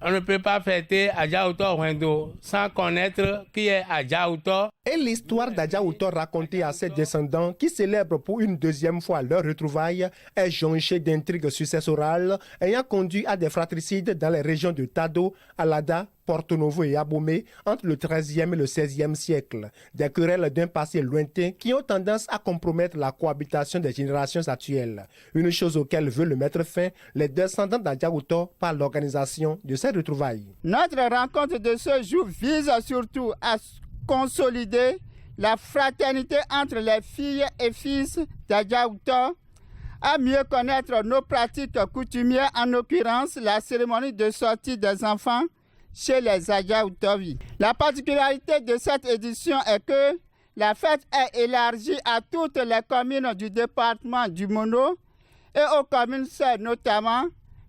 On ne peut pas fêter Adja-Outo Wendo sans connaître qui est Adja-Outo. Et l'histoire d'Adja-Outo racontée à ses descendants qui célèbrent pour une deuxième fois leur retrouvaille est jonchée d'intrigues successorales ayant conduit à des fratricides dans les régions de Tado, Alada, Porto Novo et Abomey entre le XIIIe et le XVIe siècle. Des querelles d'un passé lointain qui ont tendance à compromettre la cohabitation des générations actuelles. Une chose auquel veulent mettre fin les descendants d'Adja-Outo par l'organisation de ces retrouvailles. Notre rencontre de ce jour vise surtout à consolider la fraternité entre les filles et fils d'Adja-Outo, à mieux connaître nos pratiques coutumières, en l'occurrence la cérémonie de sortie des enfants chez les Adja-Outovi. La particularité de cette édition est que la fête est élargie à toutes les communes du département du Mono et aux communes sœurs, notamment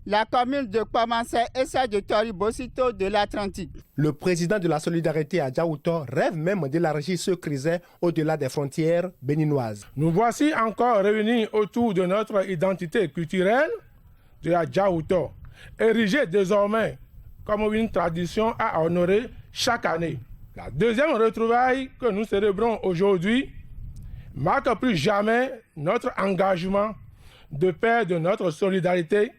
la commune de Kwamansé et celle de Tori-Bosito de l'Atlantique. Le président de la solidarité Adja-Outo rêve même d'élargir ce creuset au-delà des frontières béninoises. Nous voici encore réunis autour de notre identité culturelle de Adja-Outo, érigée désormais comme une tradition à honorer chaque année. La deuxième retrouvaille que nous célébrons aujourd'hui marque plus jamais notre engagement de paix de notre solidarité,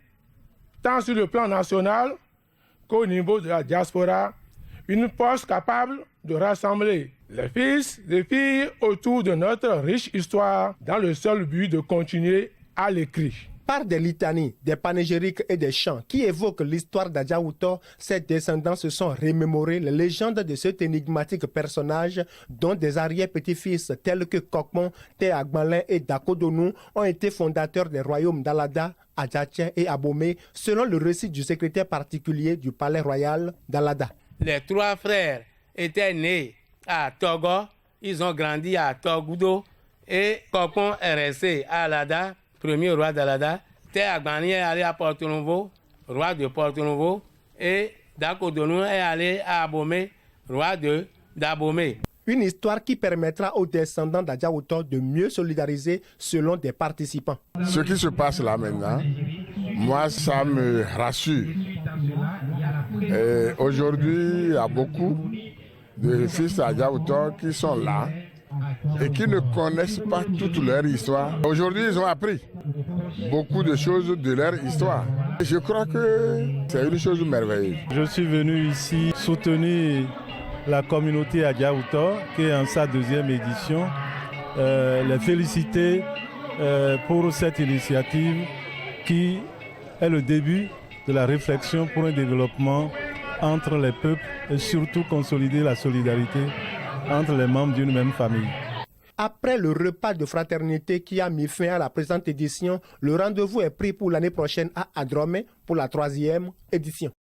tant sur le plan national qu'au niveau de la diaspora, une force capable de rassembler les fils et filles autour de notre riche histoire dans le seul but de continuer à l'écrit. Par des litanies, des panégyriques et des chants qui évoquent l'histoire d'Adja-Outo, ses descendants se sont remémorés les légendes de cet énigmatique personnage dont des arrière-petits-fils tels que Kokmon, Te Agbalin et Dakodonou ont été fondateurs des royaumes d'Alada, Adjatien et Abomey, selon le récit du secrétaire particulier du palais royal d'Alada. Les trois frères étaient nés à Togo, ils ont grandi à Togudo et Kokmon est resté à Alada, premier roi d'Alada. Te Agbalin est allé à Porto Novo, roi de Porto Novo, et Dakodonou est allé à Abomey, roi d'Abomey. Une histoire qui permettra aux descendants d'Adja-Outo de mieux solidariser selon des participants. Ce qui se passe là maintenant, moi ça me rassure. Aujourd'hui, il y a beaucoup de fils d'Adja-Outo qui sont là et qui ne connaissent pas toute leur histoire. Aujourd'hui, ils ont appris beaucoup de choses de leur histoire. Je crois que c'est une chose merveilleuse. Je suis venu ici soutenir la communauté Adja-Outo qui est en sa deuxième édition. Les féliciter pour cette initiative qui est le début de la réflexion pour un développement entre les peuples et surtout consolider la solidarité entre les membres d'une même famille. Après le repas de fraternité qui a mis fin à la présente édition, le rendez-vous est pris pour l'année prochaine à Adromé pour la 3e édition.